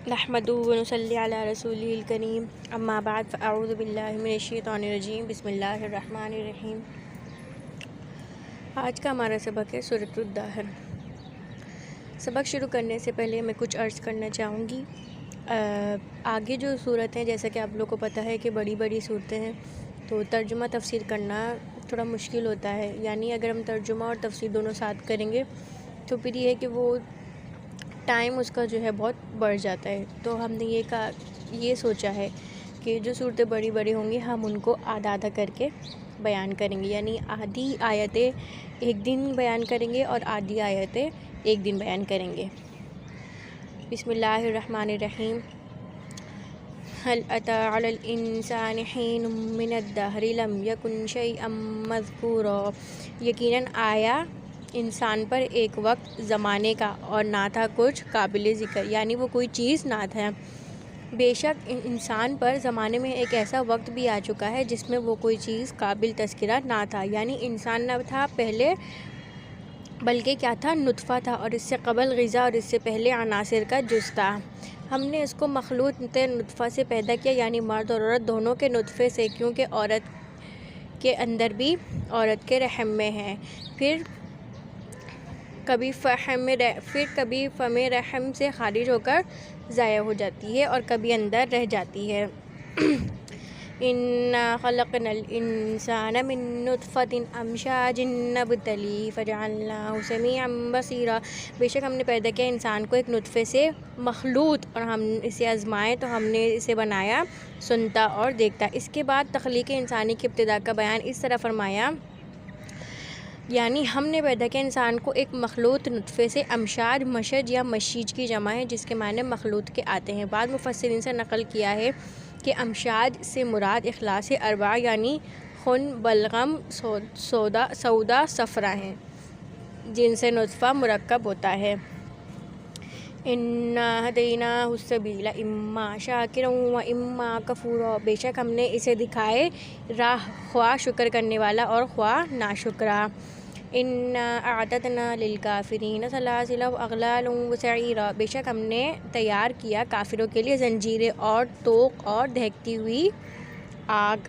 نحمدہ و نصلی علی رسولہ الکریم اما بعد فاعوذ باللہ من الشیطان الرجیم بسم اللہ الرحمن الرحیم۔ آج کا ہمارا سبق ہے سورۃ الدہر۔ سبق شروع کرنے سے پہلے میں کچھ عرض کرنا چاہوں گی۔ آگے جو صورت ہیں جیسا کہ آپ لوگوں کو پتہ ہے کہ بڑی بڑی صورتیں ہیں تو ترجمہ تفسیر کرنا تھوڑا مشکل ہوتا ہے، یعنی اگر ہم ترجمہ اور تفسیر دونوں ساتھ کریں گے تو پھر یہ ہے کہ وہ ٹائم اس کا جو ہے بہت بڑھ جاتا ہے۔ تو ہم نے یہ سوچا ہے کہ جو صورتیں بڑی بڑی ہوں گی ہم ان کو آدھا آدھا کر کے بیان کریں گے، یعنی آدھی آیتیں ایک دن بیان کریں گے اور آدھی آیتیں ایک دن بیان کریں گے۔ بسم اللہ الرحمن الرحیم۔ هل أتى على الإنسان حين من الدهر لم يكن شيئا مذكورا۔ یقیناً آیا انسان پر ایک وقت زمانے کا اور نہ تھا کچھ قابل ذکر، یعنی وہ کوئی چیز نہ تھا۔ بے شک انسان پر زمانے میں ایک ایسا وقت بھی آ چکا ہے جس میں وہ کوئی چیز قابل تذکرہ نہ تھا، یعنی انسان نہ تھا پہلے بلکہ کیا تھا، نطفہ تھا، اور اس سے قبل غذا اور اس سے پہلے عناصر کا جز تھا۔ ہم نے اس کو مخلوط نطفہ سے پیدا کیا، یعنی مرد اور عورت دونوں کے نطفے سے، کیونکہ عورت کے اندر بھی عورت کے رحم میں ہے، پھر کبھی فم رحم سے خارج ہو کر ضائع ہو جاتی ہے اور کبھی اندر رہ جاتی ہے۔ اِنَّا خَلَقْنَا الْإِنسَانَ مِن نُطْفَةٍ أَمْشَاجٍ نَبْتَلِيهِ فَجَعَلْنَاهُ سَمِيعًا بَصِيرًا۔ بے شک ہم نے پیدا کیا انسان کو ایک نطفے سے مخلوط، اور ہم اسے آزمائے تو ہم نے اسے بنایا سنتا اور دیکھتا۔ اس کے بعد تخلیق انسانی کی ابتدا کا بیان اس طرح فرمایا، یعنی ہم نے پیدا کیا انسان کو ایک مخلوط نطفے سے۔ امشاج مشج یا مشیج کی جمع ہے جس کے معنی مخلوط کے آتے ہیں۔ بعض مفسرین سے نقل کیا ہے کہ امشاج سے مراد اخلاص اربع یعنی خون، بلغم، سودا، صفرا ہیں، جن سے نطفہ مرکب ہوتا ہے۔ اِنَّا هَدَيْنَاهُ السَّبِيلَ إِمَّا شَاكِرًا وَإِمَّا كَفُورًا۔ بے شک ہم نے اسے دکھائے راہ، خواہ شکر کرنے والا اور خواہ ناشکرا۔ اِنَّا أَعْتَدْنَا لِلْكَافِرِينَ سَلَاسِلَ وَأَغْلَالًا وَسَعِيرًا۔ بے شک ہم نے تیار کیا کافروں کے لیے زنجیریں اور طوق اور دہکتی ہوئی آگ۔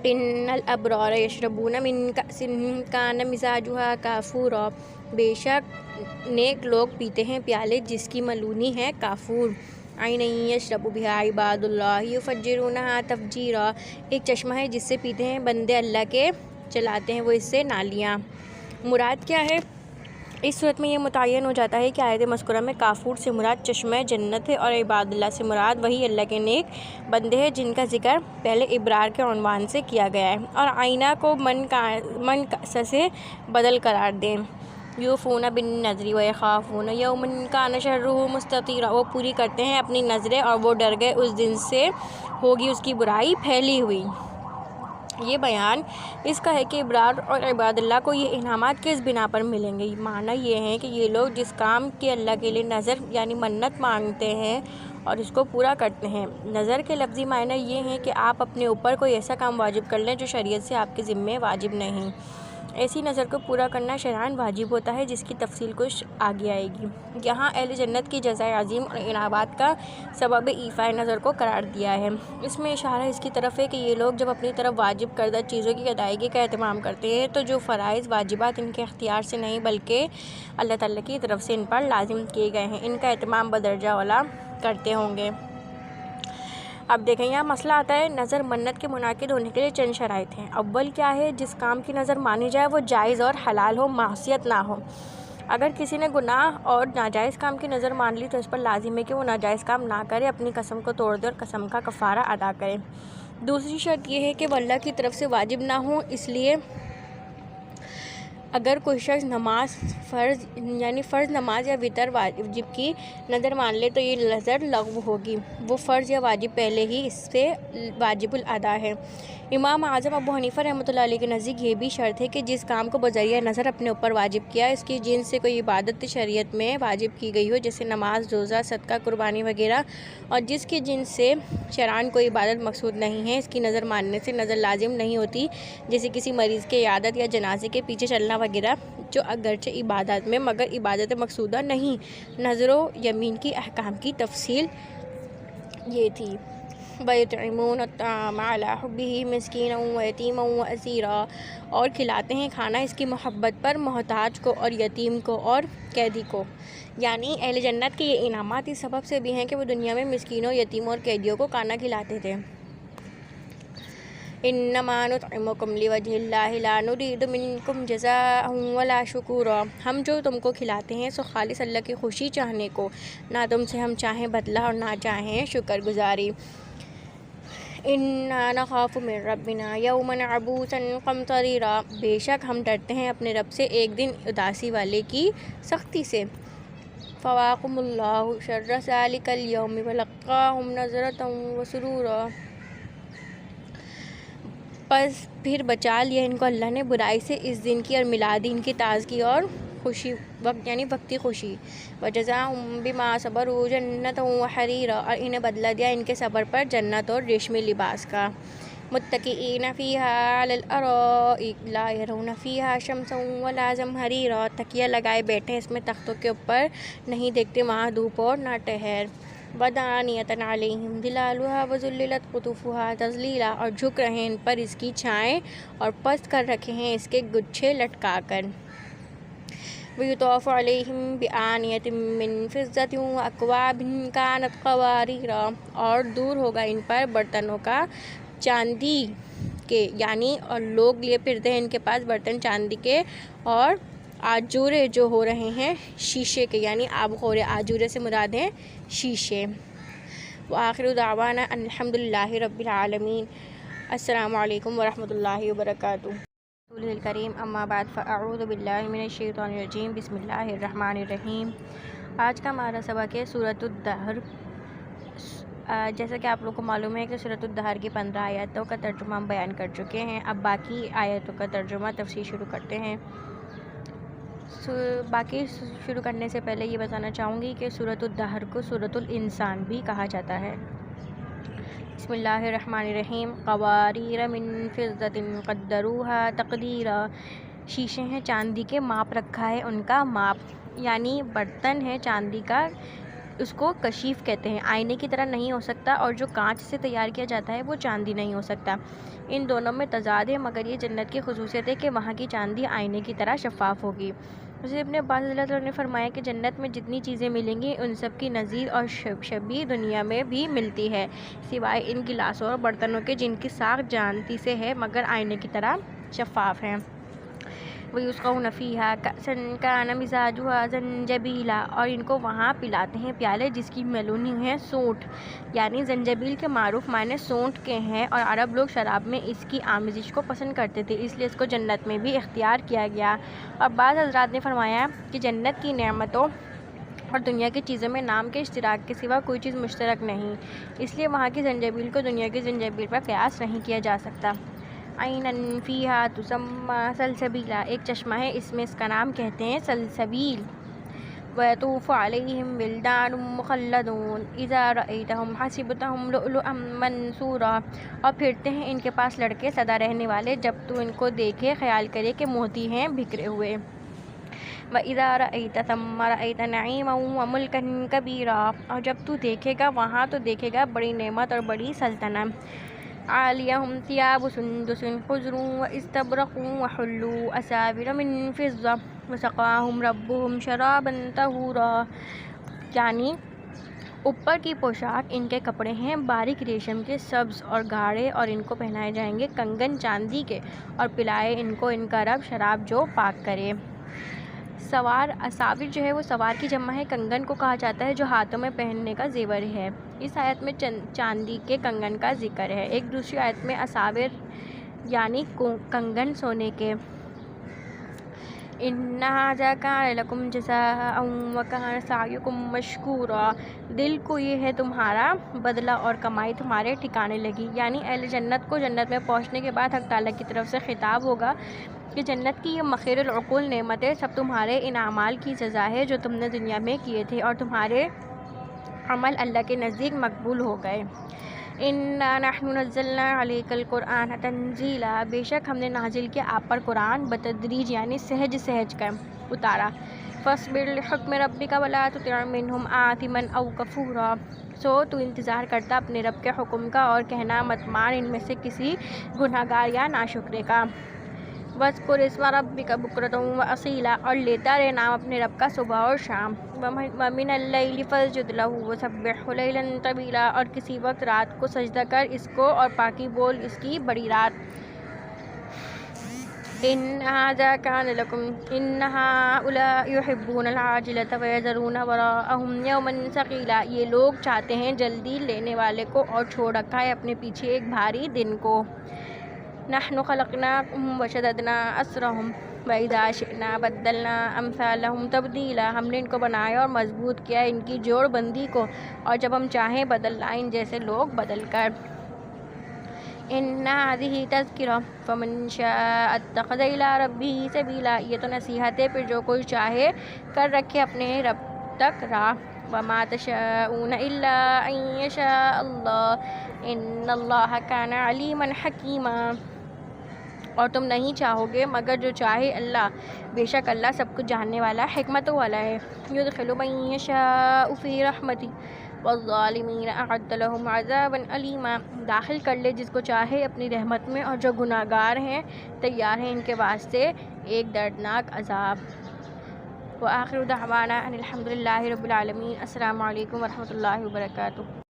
اِنَّ الْأَبْرَارَ يَشْرَبُونَ مِن كَأْسٍ كَانَ مِزَاجُهَا كَافُورًا۔ بے شک نیک لوگ پیتے ہیں پیالے جس کی ملونی ہے کافور۔ عَيْنًا يَشْرَبُ بِهَا عِبَادُ اللَّهِ يُفَجِّرُونَهَا تَفْجِيرًا۔ ایک چشمہ ہے جس سے پیتے ہیں بندے اللہ کے، چلاتے ہیں وہ اس سے نالیاں۔ مراد کیا ہے؟ اس صورت میں یہ متعین ہو جاتا ہے کہ آیت مذکورہ میں کافور سے مراد چشمہ جنت ہے، اور عباد اللہ سے مراد وہی اللہ کے نیک بندے ہیں جن کا ذکر پہلے ابرار کے عنوان سے کیا گیا ہے، اور آئینہ کو من سے بدل قرار دیں۔ یوفون بالنذر ویخافون یوما کان شرہ مستطیرا۔ وہ پوری کرتے ہیں اپنی نذریں اور وہ ڈر گئے اس دن سے ہوگی اس کی برائی پھیلی ہوئی۔ یہ بیان اس کا ہے کہ ابرار اور عباد اللہ کو یہ انعامات کس بنا پر ملیں گے۔ معنی یہ ہے کہ یہ لوگ جس کام کی اللہ کے لیے نذر یعنی منت مانگتے ہیں اور اس کو پورا کرتے ہیں۔ نذر کے لفظی معنی یہ ہے کہ آپ اپنے اوپر کوئی ایسا کام واجب کر لیں جو شریعت سے آپ کے ذمے واجب نہیں۔ ایسی نذر کو پورا کرنا شرعاً واجب ہوتا ہے، جس کی تفصیل کچھ آگے آئے گی۔ یہاں اہل جنت کی جزائے عظیم اور انعامات کا سبب ایفائے نذر کو قرار دیا ہے۔ اس میں اشارہ اس کی طرف ہے کہ یہ لوگ جب اپنی طرف واجب کردہ چیزوں کی ادائیگی کا اہتمام کرتے ہیں تو جو فرائض واجبات ان کے اختیار سے نہیں بلکہ اللہ تعالیٰ کی طرف سے ان پر لازم کیے گئے ہیں، ان کا اہتمام بدرجہ اولیٰ کرتے ہوں گے۔ اب دیکھیں یہاں مسئلہ آتا ہے، نذر منت کے منعقد ہونے کے لیے چند شرائط ہیں۔ اول کیا ہے، جس کام کی نذر مانی جائے وہ جائز اور حلال ہو، معصیت نہ ہو۔ اگر کسی نے گناہ اور ناجائز کام کی نذر مان لی تو اس پر لازم ہے کہ وہ ناجائز کام نہ کرے، اپنی قسم کو توڑ دے اور قسم کا کفارہ ادا کرے۔ دوسری شرط یہ ہے کہ وہ اللہ کی طرف سے واجب نہ ہو، اس لیے اگر کوئی شخص فرض نماز یا وتر واجب کی نذر مان لے تو یہ نذر لغو ہوگی، وہ فرض یا واجب پہلے ہی اس سے واجب الادا ہے۔ امام اعظم ابو حنیفہ رحمۃ اللہ علیہ کے نزدیک یہ بھی شرط ہے کہ جس کام کو بذریعہ نذر اپنے اوپر واجب کیا، اس کی جنس سے کوئی عبادت شریعت میں واجب کی گئی ہو، جیسے نماز، روزہ، صدقہ، قربانی وغیرہ، اور جس کی جنس سے شرعاً کوئی عبادت مقصود نہیں ہے، اس کی نذر ماننے سے نذر لازم نہیں ہوتی، جیسے کسی مریض کی عیادت یا جنازے کے پیچھے چلنا وغیرہ جو اگرچہ عبادات میں مگر عبادت مقصودہ نہیں. نظر و یمین کی احکام کی تفصیل یہ تھی. وَيُطْعِمُونَ الطَّعَامَ عَلَىٰ حُبِّهِ مِسْكِينًا وَيَتِيمًا وَأَسِيرًا، اور کھلاتے ہیں کھانا اس کی محبت پر محتاج کو اور یتیم کو اور قیدی کو. یعنی اہل جنت کے یہ انعامات اس سبب سے بھی ہیں کہ وہ دنیا میں مسکینوں، یتیموں اور قیدیوں کو کھانا کھلاتے تھے. انما نطعمکم لوجہ اللہ لا نرید منکم جزاء ولا شکورا، ہم جو تم کو کھلاتے ہیں سو خالص اللہ کی خوشی چاہنے کو، نہ تم سے ہم چاہیں بدلہ اور نہ چاہیں شکر گزاری. انا نخاف من ربنا یوما عبوسا قمطریرا، بے شک ہم ڈرتے ہیں اپنے رب سے ایک دن اداسی والے کی سختی سے. فواقم اللہ شر ذلک اليوم ولقاہم نظرۃ وسرورا، پس پھر بچا لیا ان کو اللہ نے برائی سے اس دن کی اور ملا دی ان کی تازگی اور خوشی، یعنی وقتی خوشی. وجزاہم بما صبروا جنۃ وحریرا، اور انہیں بدلہ دیا ان کے صبر پر جنت اور ریشمی لباس کا. متکئین فیہا علی الارائک لا یرون فیہا شمسا ولا زمہریرا، تکیہ لگائے بیٹھے اس میں تختوں کے اوپر، نہیں دیکھتے وہاں دھوپ اور نہ ٹہر. ودانیۃ علیہم ظلالها وذللت قطوفها تذلیلا، اور جھک رہے ہیں ان پر اس کی چھائیں اور پست کر رکھے ہیں اس کے گچھے لٹکا کر. ویطاف علیہم بآنیۃ من فضۃ واکواب کانت قواریرا، اور دور ہوگا ان پر برتنوں کا چاندی کے، یعنی اور لوگ لیے پھرتے ہیں ان کے پاس برتن چاندی کے، اور آجورے جو ہو رہے ہیں شیشے کے، یعنی آبخورے، آجورے سے مراد ہیں شیشے. وآخر دعوانا ان الحمد للہ رب العالمین. السلام علیکم ورحمۃ اللہ وبرکاتہ. رسول الکریم، اما بعد، فاعوذ باللہ من الشیطان الرجیم، بسم اللہ الرحمن الرحیم. آج کا ہمارا سبق ہے سورۃ الدہر. جیسا کہ آپ لوگوں کو معلوم ہے کہ سورۃ الدہر کی 15 آیتوں کا ترجمہ ہم بیان کر چکے ہیں. اب باقی آیتوں کا ترجمہ تفصیل شروع کرتے ہیں. باقی شروع کرنے سے پہلے یہ بتانا چاہوں گی کہ سورۃ الدہر کو سورۃ الانسان بھی کہا جاتا ہے. بسم اللہ الرحمن الرحیم. قواریر من فضۃ قدروها تقدیرا، شیشے ہیں چاندی کے، ماپ رکھا ہے ان کا ماپ، یعنی برتن ہے چاندی کا، اس کو کشیف کہتے ہیں. آئینے کی طرح نہیں ہو سکتا، اور جو کانچ سے تیار کیا جاتا ہے وہ چاندی نہیں ہو سکتا. ان دونوں میں تضاد ہے، مگر یہ جنت کی خصوصیت ہے کہ وہاں کی چاندی آئینے کی طرح شفاف ہوگی. حضرت ابن عباس رضی اللہ عنہ نے فرمایا کہ جنت میں جتنی چیزیں ملیں گی ان سب کی نظیر اور شبیہ دنیا میں بھی ملتی ہے، سوائے ان گلاسوں اور برتنوں کے جن کی ساخت چاندی سے ہے مگر آئینے کی طرح شفاف ہے. وَيُسْقَوْنَ فِيهَا كَأْسًا كَانَ مِزَاجُهَا زَنجَبِيلًا، اور ان کو وہاں پلاتے ہیں پیالے جس کی ملونی ہے سونٹ، یعنی زنجبیل کے معروف معنی سونٹ کے ہیں، اور عرب لوگ شراب میں اس کی آمیزش کو پسند کرتے تھے، اس لیے اس کو جنت میں بھی اختیار کیا گیا. اور بعض حضرات نے فرمایا کہ جنت کی نعمتوں اور دنیا کی چیزوں میں نام کے اشتراک کے سوا کوئی چیز مشترک نہیں، اس لیے وہاں کی زنجبیل کو دنیا کی زنجبیل پر قیاس نہیں کیا جا سکتا. عیناً فیہا تسمی سلسبیلا، ایک چشمہ ہے اس میں اس کا نام کہتے ہیں سلسبیل. ویطوف علیہم ولدان مخلدون اذا رأیتہم حسبتہم لؤلؤا منثورا، اور پھرتے ہیں ان کے پاس لڑکے سدا رہنے والے، جب تو ان کو دیکھے خیال کرے کہ موتی ہیں بکھرے ہوئے. وَإِذَا رَأَيْتَ ثَمَّ رَأَيْتَ نَعِيمًا وَمُلْكًا كَبِيرًا، اور جب تو دیکھے گا وہاں تو دیکھے گا بڑی نعمت اور بڑی سلطنت. عالیہم ثیاب سندس خضر واستبرق وحلوا اساور من فضة وسقاہم ربہم شرابا طہورا، یعنی اوپر کی پوشاک ان کے کپڑے ہیں باریک ریشم کے سبز اور گاڑھے، اور ان کو پہنائے جائیں گے کنگن چاندی کے، اور پلائے ان کو ان کا رب شراب جو پاک کرے. سوار، اساور جو ہے وہ سوار کی جمع ہے، کنگن کو کہا جاتا ہے جو ہاتھوں میں پہننے کا زیور ہے. اس آیت میں چاندی کے کنگن کا ذکر ہے. ایک دوسری آیت میں اساور یعنی کنگن سونے کے. ان ھذا کان لکم جزاء وکان سعیکم مشکورا، دل کو یہ ہے تمہارا بدلہ اور کمائی تمہارے ٹھکانے لگی. یعنی اہل جنت کو جنت میں پہنچنے کے بعد حق تعالیٰ کی طرف سے خطاب ہوگا کہ جنت کی یہ مخیر العقول نعمتیں سب تمہارے ان اعمال کی سزا ہے جو تم نے دنیا میں کیے تھے، اور تمہارے عمل اللہ کے نزدیک مقبول ہو گئے. انا نحن نزلنا علیک القرآن تنزیلا، بے شک ہم نے نازل کیا آپ پر قرآن بتدریج یعنی سہج سہج کر اتارا۔ فاصبر لحکم ربک ولا تطع منہم آثما او کفورا، سو تو انتظار کرتا اپنے رب کے حکم کا اور کہنا مت مان ان میں سے کسی گناہ گار یا ناشکرے کا۔ وَاذْكُرِ اسْمَ رَبِّكَ بُكْرَةً وَأَصِيلًا، اور لیتا رہے نام اپنے رب کا صبح اور شام۔ وَمِنَ اللَّيْلِ فَاسْجُدْ لَهُ وَسَبِّحْهُ لَيْلًا طَوِيلًا، اور کسی وقت رات کو سجدہ کر اس کو اور پاکی بول اس کی بڑی رات۔ إِنَّ هَٰذَا كَانَ لَكُمْ إِنَّ هَٰؤُلَاءِ يُحِبُّونَ الْعَاجِلَةَ وَيَذَرُونَ وَرَاءَهُمْ يَوْمًا ثَقِيلًا، یہ لوگ چاہتے ہیں جلدی لینے والے کو اور چھوڑ رکھا ہے اپنے پیچھے ایک بھاری دن کو۔ نحن خلقناکم وشددنا اسرہم وَإِذَا شِئْنَا بَدَّلْنَا أَمْثَالَهُمْ تَبْدِيلًا، ہم نے ان کو بنایا اور مضبوط کیا ان کی جوڑ بندی کو، اور جب ہم چاہیں بدل لائیں ان جیسے لوگ بدل کر۔ إِنَّ هَٰذِهِ تَذْکِرَةٌ فَمَن شَاءَ اتَّخَذَ إِلَىٰ رَبِّهِ سَبِیلًا، یہ تو نصیحت ہے پھر جو کوئی چاہے کر رکھے اپنے رب تک راہ۔ وَمَا تَشَاءُونَ إِلَّا أَن يَشَاءَ اللَّهُ إِنَّ اللَّهَ كَانَ عَلِيمًا حَکِیمًا، اور تم نہیں چاہو گے مگر جو چاہے اللہ، بے شک اللہ سب کچھ جاننے والا حکمتوں والا ہے۔ يُدْخِلُ مَن يَشَاءُ فِي رَحْمَتِهِ وَالظَّالِمِينَ أَعَدَّ لَهُمْ عَذَابًا أَلِيمًا، داخل کر لے جس کو چاہے اپنی رحمت میں، اور جو گناہ گار ہیں تیار ہیں ان کے واسطے ایک دردناک عذاب۔ وآخر دعوانا ان الحمد للہ رب العالمین۔ السلام علیکم ورحمۃ اللہ وبرکاتہ۔